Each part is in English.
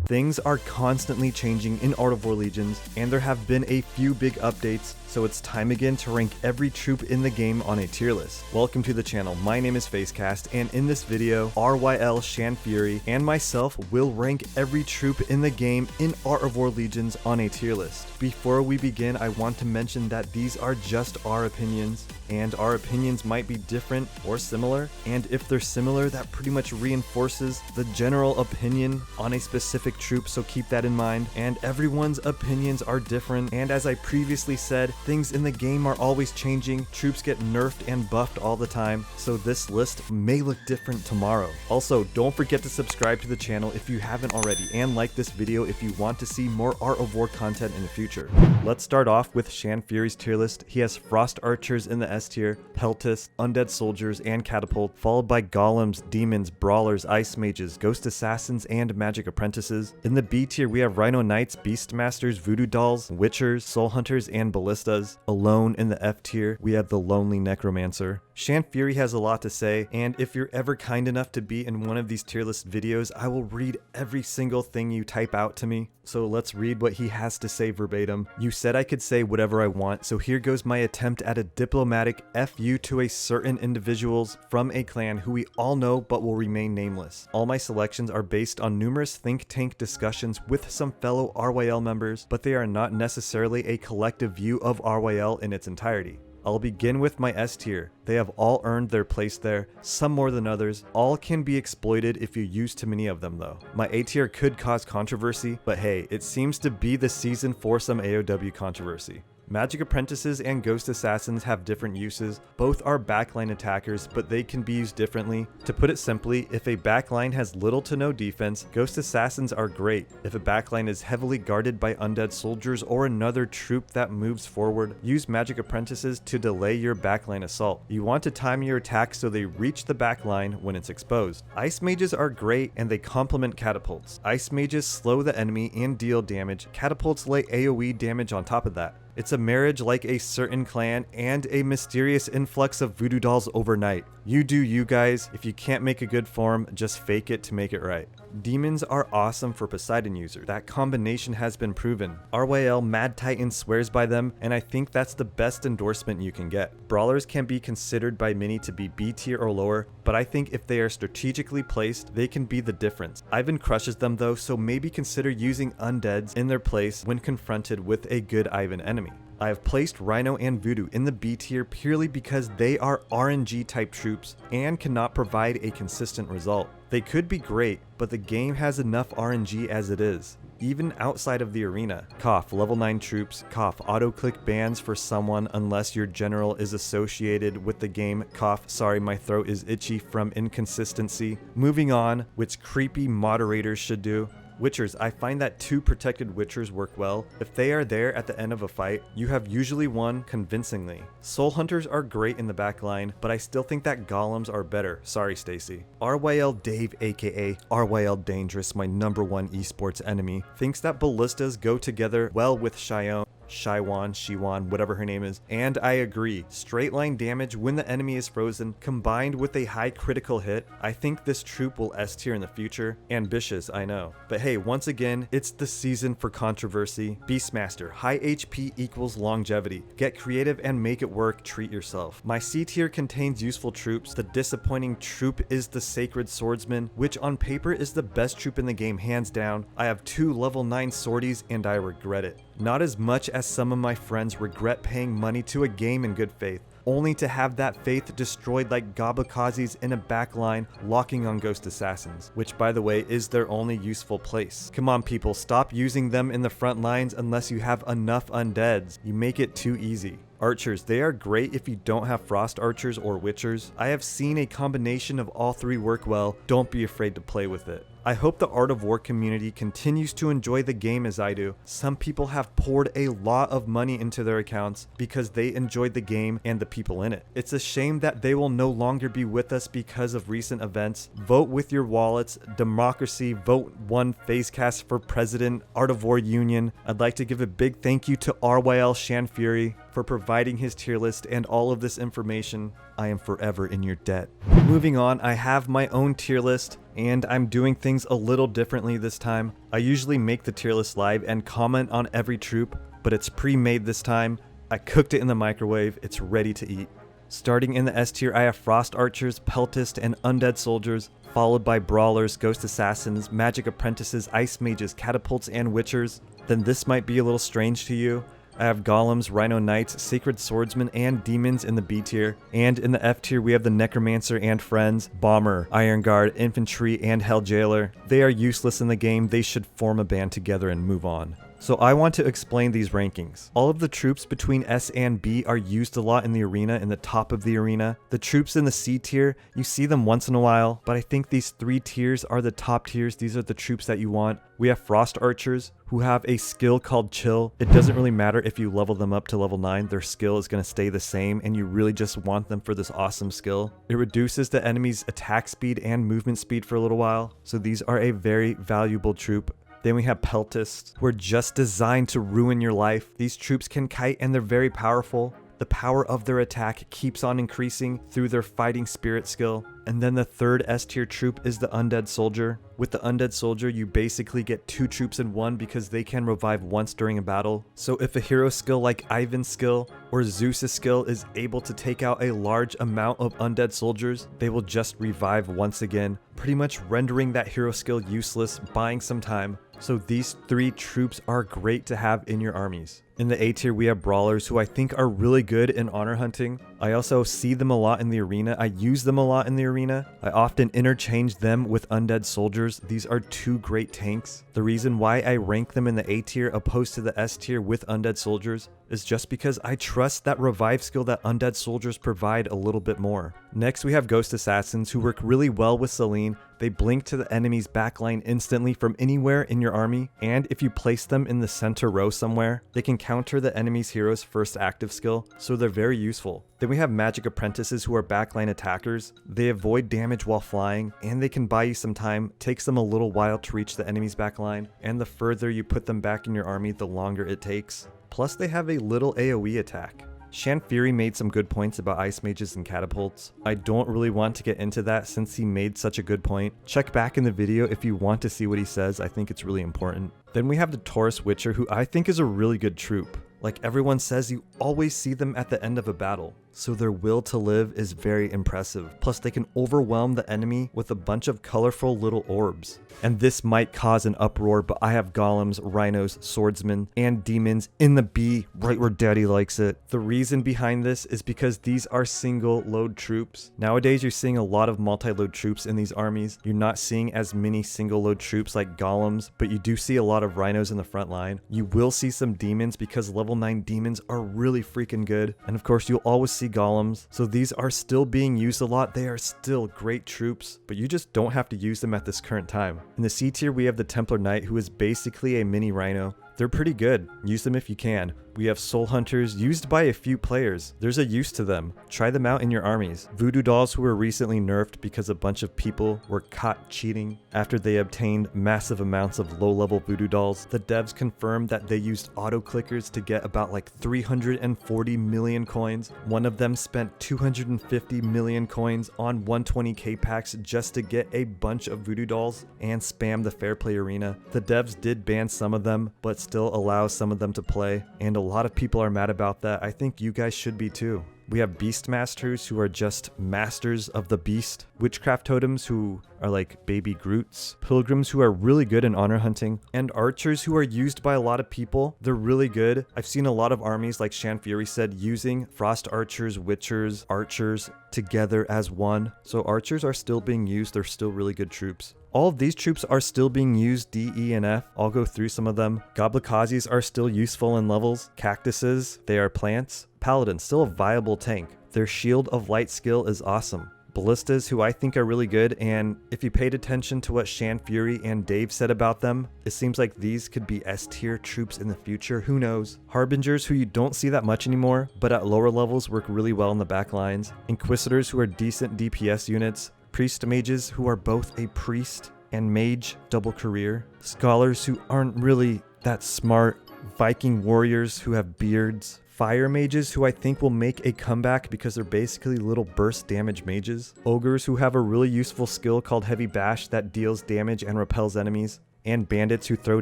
Things are constantly changing in Art of War Legions, and there have been a few big updates, so it's time again to rank every troop in the game on a tier list. Welcome to the channel, my name is Facecast, and in this video, RYL Shan Fury and myself will rank every troop in the game in Art of War Legions on a tier list. Before we begin, I want to mention that these are just our opinions, and our opinions might be different or similar, and if they're similar, that pretty much reinforces the general opinion on a specific troop, so keep that in mind. And everyone's opinions are different, and as I previously said, things in the game are always changing, troops get nerfed and buffed all the time, so this list may look different tomorrow. Also, don't forget to subscribe to the channel if you haven't already, and like this video if you want to see more Art of War content in the future. Let's start off with Shan Fury's tier list. He has Frost Archers in the S tier, Peltists, Undead Soldiers, and Catapult, followed by Golems, Demons, Brawlers, Ice Mages, Ghost Assassins, and Magic Apprentices. In the B tier, we have Rhino Knights, Beastmasters, Voodoo Dolls, Witchers, Soul Hunters, and Ballistas. Alone in the F tier, we have the Lonely Necromancer. Shan Fury has a lot to say, and if you're ever kind enough to be in one of these tier list videos, I will read every single thing you type out to me. So let's read what he has to say verbatim. You said I could say whatever I want, so here goes my attempt at a diplomatic FU to a certain individuals from a clan who we all know but will remain nameless. All my selections are based on numerous think tank discussions with some fellow RYL members, but they are not necessarily a collective view of RYL in its entirety. I'll begin with my S tier. They have all earned their place there, some more than others. All can be exploited if you use too many of them though. My A tier could cause controversy, but hey, it seems to be the season for some AOW controversy. Magic Apprentices and Ghost Assassins have different uses. Both are backline attackers, but they can be used differently. To put it simply, if a backline has little to no defense, Ghost Assassins are great. If a backline is heavily guarded by Undead Soldiers or another troop that moves forward, use Magic Apprentices to delay your backline assault. You want to time your attacks so they reach the backline when it's exposed. Ice Mages are great and they complement Catapults. Ice Mages slow the enemy and deal damage. Catapults lay AoE damage on top of that. It's a marriage like a certain clan and a mysterious influx of voodoo dolls overnight. You do you guys. If you can't make a good form, just fake it to make it right. Demons are awesome for Poseidon users. That combination has been proven. RYL Mad Titan swears by them, and I think that's the best endorsement you can get. Brawlers can be considered by many to be B tier or lower, but I think if they are strategically placed, they can be the difference. Ivan crushes them though, so maybe consider using undeads in their place when confronted with a good Ivan enemy. I have placed Rhino and Voodoo in the B tier purely because they are RNG type troops and cannot provide a consistent result. They could be great, but the game has enough RNG as it is. Even outside of the arena. Cough, level 9 troops. Cough, auto-click bans for someone unless your general is associated with the game. Cough, sorry my throat is itchy from inconsistency. Moving on, which creepy moderators should do. Witchers, I find that 2 protected Witchers work well. If they are there at the end of a fight, you have usually won convincingly. Soul Hunters are great in the backline, but I still think that Golems are better. Sorry Stacy. RYL Dave aka RYL Dangerous, my #1 esports enemy, thinks that Ballistas go together well with Shiwan, whatever her name is, and I agree. Straight line damage when the enemy is frozen, combined with a high critical hit, I think this troop will S tier in the future. Ambitious, I know. But hey, once again, it's the season for controversy. Beastmaster, high HP equals longevity. Get creative and make it work, treat yourself. My C tier contains useful troops. The disappointing troop is the Sacred Swordsman, which on paper is the best troop in the game hands down. I have 2 level 9 sorties and I regret it. Not as much as some of my friends regret paying money to a game in good faith, only to have that faith destroyed like Gobakazis in a backline locking on Ghost Assassins, which by the way is their only useful place. Come on people, stop using them in the front lines unless you have enough undeads. You make it too easy. Archers, they are great if you don't have Frost Archers or Witchers. I have seen a combination of all 3 work well, don't be afraid to play with it. I hope the Art of War community continues to enjoy the game as I do. Some people have poured a lot of money into their accounts because they enjoyed the game and the people in it. It's a shame that they will no longer be with us because of recent events. Vote with your wallets, democracy, vote one Facecast for president, Art of War Union. I'd like to give a big thank you to RYL Shan Fury for providing his tier list and all of this information. I am forever in your debt. Moving on, I have my own tier list, and I'm doing things a little differently this time. I usually make the tier list live and comment on every troop, but it's pre-made this time. I cooked it in the microwave, it's ready to eat. Starting in the S tier, I have Frost Archers, Peltist, and Undead Soldiers, followed by Brawlers, Ghost Assassins, Magic Apprentices, Ice Mages, Catapults, and Witchers. Then this might be a little strange to you. I have Golems, Rhino Knights, Sacred Swordsmen, and Demons in the B tier. And in the F tier, we have the Necromancer and Friends, Bomber, Iron Guard, Infantry, and Hell Jailer. They are useless in the game, they should form a band together and move on. So I want to explain these rankings. All of the troops between S and B are used a lot in the arena, in the top of the arena. The troops in the C tier, you see them once in a while, but I think these 3 tiers are the top tiers. These are the troops that you want. We have Frost Archers, who have a skill called Chill. It doesn't really matter if you level them up to level 9, their skill is going to stay the same, and you really just want them for this awesome skill. It reduces the enemy's attack speed and movement speed for a little while, so these are a very valuable troop. Then we have Peltists, who are just designed to ruin your life. These troops can kite and they're very powerful. The power of their attack keeps on increasing through their fighting spirit skill. And then the third S tier troop is the Undead Soldier. With the Undead Soldier, you basically get 2 troops in one because they can revive once during a battle. So if a hero skill like Ivan's skill or Zeus's skill is able to take out a large amount of Undead Soldiers, they will just revive once again, pretty much rendering that hero skill useless, buying some time. So these 3 troops are great to have in your armies. In the A tier, we have Brawlers, who I think are really good in honor hunting. I also see them a lot in the arena. I use them a lot in the arena. I often interchange them with Undead Soldiers. These are 2 great tanks. The reason why I rank them in the A tier opposed to the S tier with Undead Soldiers is just because I trust that revive skill that Undead Soldiers provide a little bit more. Next, we have Ghost Assassins, who work really well with Selene. They blink to the enemy's backline instantly from anywhere in your army, and if you place them in the center row somewhere, they can counter the enemy's hero's first active skill, so they're very useful. Then we have Magic Apprentices, who are backline attackers. They avoid damage while flying, and they can buy you some time. It takes them a little while to reach the enemy's backline, and the further you put them back in your army, the longer it takes. Plus, they have a little AoE attack. Shan Fury made some good points about Ice Mages and Catapults. I don't really want to get into that since he made such a good point. Check back in the video if you want to see what he says, I think it's really important. Then we have the Taurus Witcher, who I think is a really good troop. Like everyone says, you always see them at the end of a battle, so their will to live is very impressive. Plus, they can overwhelm the enemy with a bunch of colorful little orbs. And this might cause an uproar, but I have Golems, Rhinos, Swordsmen, and Demons in the B, right where Daddy likes it. The reason behind this is because these are single load troops. Nowadays, you're seeing a lot of multi-load troops in these armies. You're not seeing as many single load troops like Golems, but you do see a lot of Rhinos in the front line. You will see some Demons because level 9 Demons are really freaking good. And of course, you'll always see Golems. So these are still being used a lot. They are still great troops, but you just don't have to use them at this current time. In the C tier, we have the Templar Knight, who is basically a mini Rhino. They're pretty good. Use them if you can. We have Soul Hunters, used by a few players. There's a use to them. Try them out in your armies. Voodoo Dolls, who were recently nerfed because a bunch of people were caught cheating after they obtained massive amounts of low-level Voodoo Dolls. The devs confirmed that they used auto-clickers to get about like 340 million coins. One of them spent 250 million coins on 120k packs just to get a bunch of Voodoo Dolls and spam the Fair Play arena. The devs did ban some of them, but still allows some of them to play, and a lot of people are mad about that. I think you guys should be too. We have Beastmasters, who are just masters of the beast. Witchcraft Totems, who are like baby Groots. Pilgrims, who are really good in honor hunting. And Archers, who are used by a lot of people. They're really good. I've seen a lot of armies, like Shan Fury said, using Frost Archers, Witchers, Archers together as one. So Archers are still being used. They're still really good troops. All of these troops are still being used, D, E, and F. I'll go through some of them. Goblikazis are still useful in levels. Cactuses, they are plants. Paladins, still a viable tank. Their Shield of Light skill is awesome. Ballistas, who I think are really good, and if you paid attention to what Shan Fury and Dave said about them, it seems like these could be S tier troops in the future, who knows. Harbingers, who you don't see that much anymore, but at lower levels work really well in the back lines. Inquisitors, who are decent DPS units. Priest Mages, who are both a priest and mage double career. Scholars, who aren't really that smart. Viking warriors, who have beards. Fire mages, who I think will make a comeback because they're basically little burst damage mages. Ogres, who have a really useful skill called Heavy Bash that deals damage and repels enemies. And bandits, who throw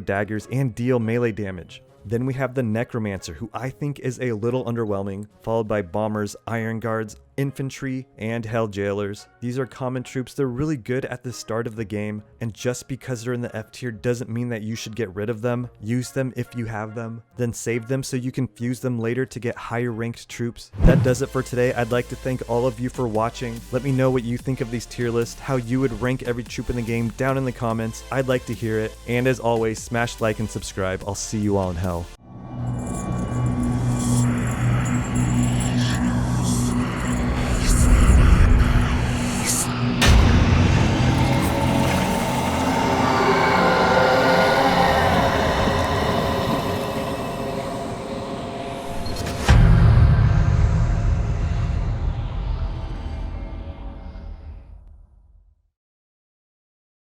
daggers and deal melee damage. Then we have the Necromancer, who I think is a little underwhelming, followed by Bombers, Iron Guards, Infantry, and Hell Jailers. These are common troops. They're really good at the start of the game, and just because they're in the F tier doesn't mean that you should get rid of them. Use them if you have them, then save them so you can fuse them later to get higher ranked troops. That does it for today. I'd like to thank all of you for watching. Let me know what you think of these tier lists, how you would rank every troop in the game down in the comments. I'd like to hear it. And as always, smash like and subscribe. I'll see you all in hell.